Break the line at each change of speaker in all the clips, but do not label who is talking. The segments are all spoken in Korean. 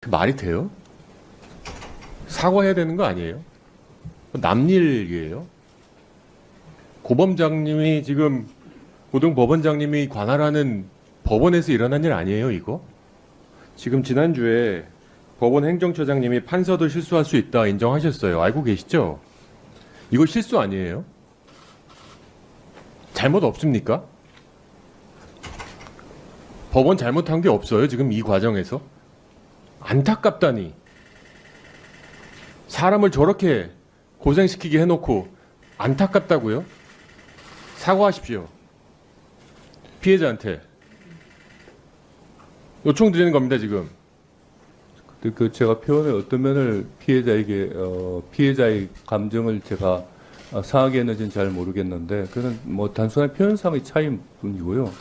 그 말이 돼요? 사과해야 되는 거 아니에요? 남일이에요? 고범장님이 지금 고등법원장님이 관할하는 법원에서 일어난 일 아니에요, 이거? 지금 지난주에 법원 행정처장님이 판사도 실수할 수 있다 인정하셨어요. 알고 계시죠? 이거 실수 아니에요? 잘못 없습니까? 법원 잘못한 게 없어요, 지금 이 과정에서? 안타깝다니. 사람을 저렇게 고생시키게 해놓고 안타깝다고요? 사과하십시오. 피해자한테. 요청드리는 겁니다, 지금.
그 제가 표현의 어떤 면을 피해자에게 피해자의 감정을 제가 상하게 했는지는 잘 모르겠는데 그는 뭐 단순한 표현상의 차이일 뿐이고요.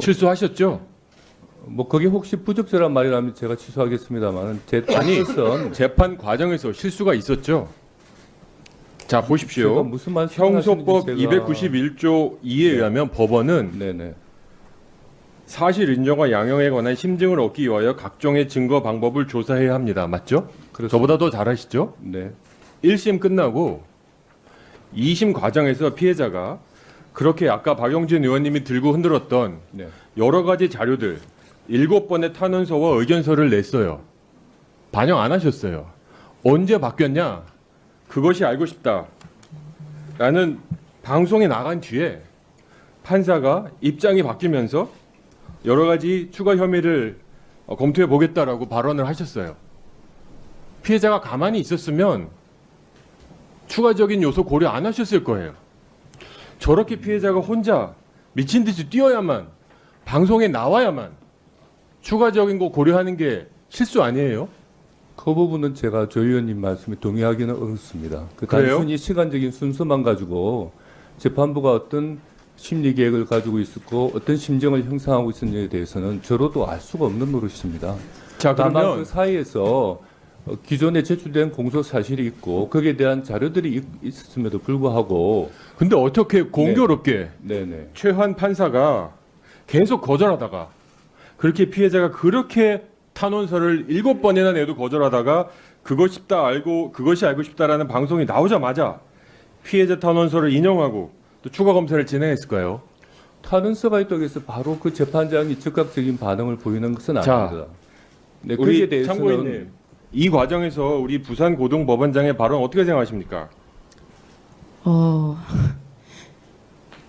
실수하셨죠?
뭐 그게 혹시 부적절한 말이라면 제가 취소하겠습니다만 제
아니,
뜻은
재판 과정에서 실수가 있었죠? 자,
제가
보십시오.
무슨 말씀을
형소법
하시는지 제가
291조 2에 의하면 법원은
네네
사실 인정과 양형에 관한 심증을 얻기 위하여 각종의 증거 방법을 조사해야 합니다. 맞죠?
그렇습니다.
저보다 더 잘하시죠?
네
1심 끝나고 2심 과정에서 피해자가 그렇게 아까 박영진 의원님이 들고 흔들었던
네.
여러 가지 자료들 7번의 탄원서와 의견서를 냈어요. 반영 안 하셨어요. 언제 바뀌었냐? 그것이 알고 싶다. 라는 방송에 나간 뒤에 판사가 입장이 바뀌면서 여러 가지 추가 혐의를 검토해 보겠다라고 발언을 하셨어요. 피해자가 가만히 있었으면 추가적인 요소 고려 안 하셨을 거예요. 저렇게 피해자가 혼자 미친 듯이 뛰어야만 방송에 나와야만 추가적인 거 고려하는 게 실수 아니에요?
그 부분은 제가 조 의원님 말씀에 동의하기는 어렵습니다. 그
그래요?
단순히 시간적인 순서만 가지고 재판부가 어떤 심리 계획을 가지고 있었고 어떤 심정을 형성하고 있었느냐에 대해서는 저로도 알 수가 없는 노릇입니다.
자,
다만
그러면
그 사이에서 기존에 제출된 공소 사실이 있고 거기에 대한 자료들이 있었음에도 불구하고
근데 어떻게 공교롭게
네네
최환 판사가 계속 거절하다가 그렇게 피해자가 그렇게 탄원서를 7번이나 내도 거절하다가 그것이 알고 싶다라는 방송이 나오자마자 피해자 탄원서를 인용하고 또 추가 검사를 진행했을까요?
탄원서가 있다고 해서 바로 그 재판장이 즉각적인 반응을 보이는 것은
자,
아닙니다. 네, 거기에
우리
대해서는
참고인님, 이 과정에서 우리 부산 고등법원장의 발언 어떻게 생각하십니까?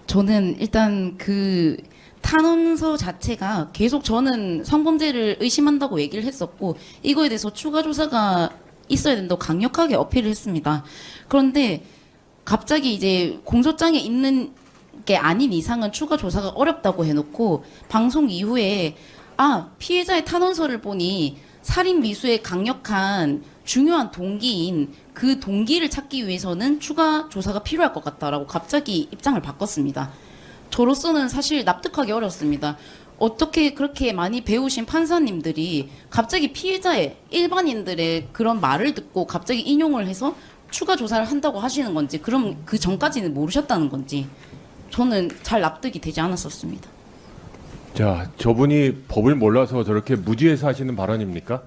저는 일단 그 탄원서 자체가 계속 저는 성범죄를 의심한다고 얘기를 했었고 이거에 대해서 추가 조사가 있어야 된다고 강력하게 어필을 했습니다. 그런데 갑자기 이제 공소장에 있는 게 아닌 이상은 추가 조사가 어렵다고 해놓고 방송 이후에 피해자의 탄원서를 보니 살인 미수의 강력한 중요한 동기인 그 동기를 찾기 위해서는 추가 조사가 필요할 것 같다라고 갑자기 입장을 바꿨습니다. 저로서는 사실 납득하기 어렵습니다. 어떻게 그렇게 많이 배우신 판사님들이 갑자기 피해자의 일반인들의 그런 말을 듣고 갑자기 인용을 해서 추가 조사를 한다고 하시는 건지 그럼 그 전까지는 모르셨다는 건지 저는 잘 납득이 되지 않았었습니다.
자, 저분이 법을 몰라서 저렇게 무지해서 하시는 발언입니까?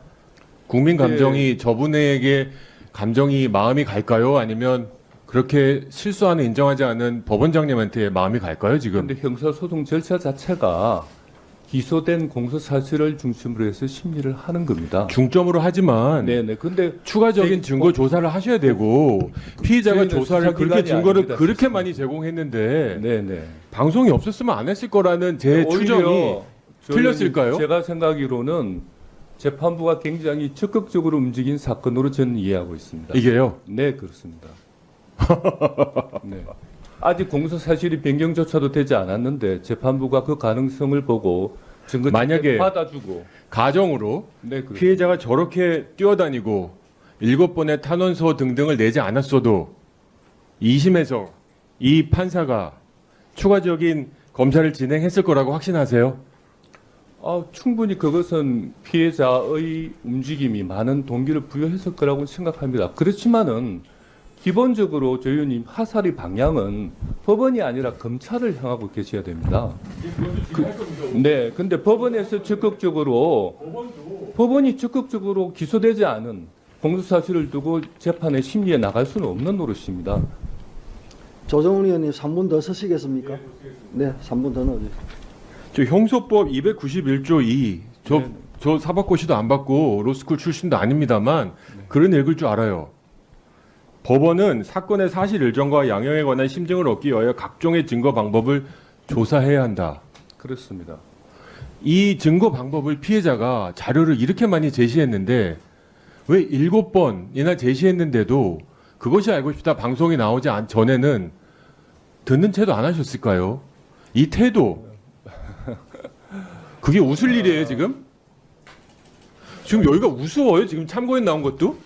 국민 감정이 저분에게 마음이 갈까요? 아니면 그렇게 실수하는 인정하지 않은 법원장님한테 마음이 갈까요, 지금?
그런데 형사소송 절차 자체가 기소된 공소 사실을 중심으로 해서 심리를 하는 겁니다.
중점으로 하지만
네네. 근데
추가적인 증거 조사를 하셔야 되고 피의자가
저희는
조사를 그렇게
수사기관이
증거를
아닙니다,
그렇게
진짜.
많이 제공했는데
네네.
방송이 없었으면 안 했을 거라는 제 추정이
오히려
틀렸을까요?
제가 생각하기로는 재판부가 굉장히 적극적으로 움직인 사건으로 저는 이해하고 있습니다.
이게요.
네, 그렇습니다. 네. 아직 공소 사실이 변경조차도 되지 않았는데 재판부가 그 가능성을 보고 증거
만약에
받아주고
가정으로
네, 그렇습니다.
피해자가 저렇게 뛰어다니고 7번의 탄원서 등등을 내지 않았어도 2심에서 이 판사가 추가적인 검사를 진행했을 거라고 확신하세요?
충분히 그것은 피해자의 움직임이 많은 동기를 부여했을 거라고 생각합니다. 그렇지만은 기본적으로 조 의원님 하살의 방향은 법원이 아니라 검찰을 향하고 계셔야 됩니다. 네, 근데 법원에서 적극적으로 법원이 적극적으로 기소되지 않은 공소사실을 두고 재판의 심리에 나갈 수는 없는 노릇입니다.
조정훈 의원님 3분 더 서시겠습니까? 네, 3분 더 넣어주세요.
저 형소법 291조 2. 저 사법고시도 안 받고 로스쿨 출신도 아닙니다만 글은 읽을 줄 알아요. 법원은 사건의 사실 일정과 양형에 관한 심증을 얻기 위하여 각종의 증거 방법을 조사해야 한다.
그렇습니다.
이 증거 방법을 피해자가 자료를 이렇게 많이 제시했는데 왜 7번이나 제시했는데도 그것이 알고 싶다 방송이 나오지 전에는 듣는 채도 안 하셨을까요? 이 태도 그게 웃을 일이에요 지금? 지금 여기가 우스워요 지금 참고인 나온 것도?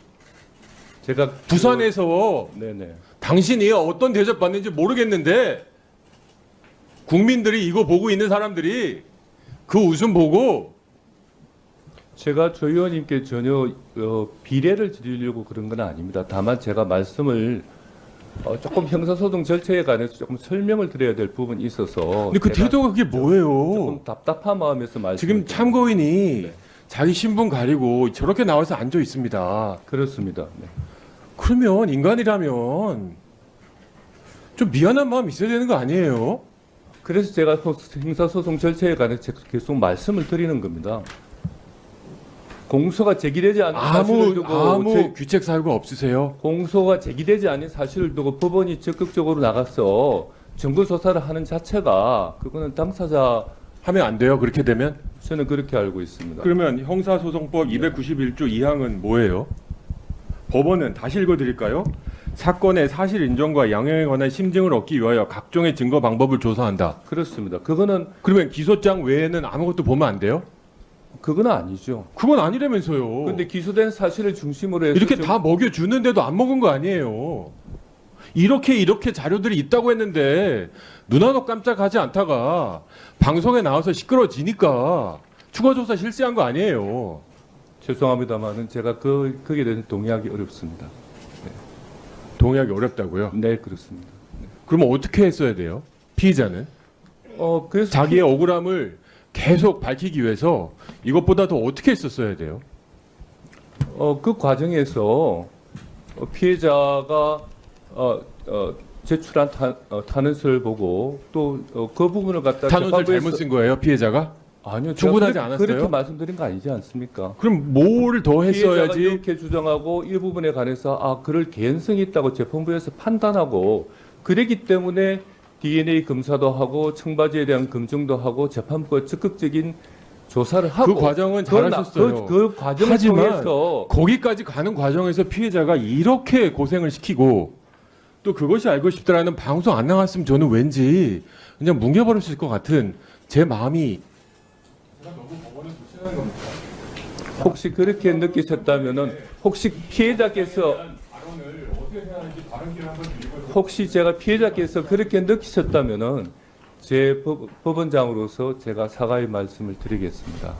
제가
부산에서
네네.
당신이 어떤 대접 받는지 모르겠는데 국민들이 이거 보고 있는 사람들이 그 웃음 보고
제가 조 의원님께 전혀 비례를 드리려고 그런 건 아닙니다. 다만 제가 말씀을 조금 형사소송 절차에 관해서 조금 설명을 드려야 될 부분이 있어서
근데 그
제가
태도가 그게 뭐예요?
조금 답답한 마음에서 말씀.
지금 참고인이
네.
자기 신분 가리고 저렇게 나와서 앉아 있습니다.
그렇습니다. 네.
그러면 인간이라면 좀 미안한 마음 있어야 되는 거 아니에요?
그래서 제가 형사소송 절차에 관해서 계속 말씀을 드리는 겁니다. 공소가 제기되지 않은 사실을 두고
아무 규책 사유가 없으세요?
공소가 제기되지 않은 사실을 두고 법원이 적극적으로 나가서 정보 조사를 하는 자체가 그거는 당사자
하면 안 돼요. 그렇게 되면?
저는 그렇게 알고 있습니다.
그러면 형사소송법 291조 2항은 뭐예요? 법원은 다시 읽어드릴까요? 사건의 사실 인정과 양형에 관한 심증을 얻기 위하여 각종의 증거 방법을 조사한다.
그렇습니다. 그거는
그러면 기소장 외에는 아무것도 보면 안 돼요?
그건 아니죠.
그건 아니라면서요.
근데 기소된 사실을 중심으로 해서
이렇게
좀-
다 먹여주는데도 안 먹은 거 아니에요. 이렇게 자료들이 있다고 했는데 누나도 깜짝하지 않다가 방송에 나와서 시끄러지니까 추가조사 실시한 거 아니에요.
죄송합니다만은 제가 거기에 대해서 동의하기 어렵습니다.
동의하기 어렵다고요?
네, 그렇습니다.
그러면 어떻게 했어야 돼요? 피의자는?
그래서
자기의 억울함을 계속 밝히기 위해서 이것보다 더 어떻게 했었어야 돼요?
그 과정에서 피해자가 제출한 탄원서를 보고 또 그 부분을 갖다
탄원서를
재판부에서-
잘못 쓴 거예요, 피해자가?
아니요,
충분하지
제가
않았어요?
그렇게 말씀드린 거 아니지 않습니까?
그럼 뭘 더
피해자가
했어야지?
이렇게 주장하고 이 부분에 관해서 그럴 개연성이 있다고 재판부에서 판단하고 그랬기 때문에 DNA 검사도 하고 청바지에 대한 검증도 하고 재판부가 적극적인 조사를 하고
그 과정은
그건
잘하셨어요.
그 과정을
하지만
통해서
거기까지 가는 과정에서 피해자가 이렇게 고생을 시키고 또 그것이 알고 싶다라는 방송 안 나갔으면 저는 왠지 그냥 뭉개버렸을 것 같은 제 마음이
혹시 그렇게 느끼셨다면은 혹시 피해자께서 혹시 제가 피해자께서 그렇게 느끼셨다면은 제 법원장으로서 제가 사과의 말씀을 드리겠습니다.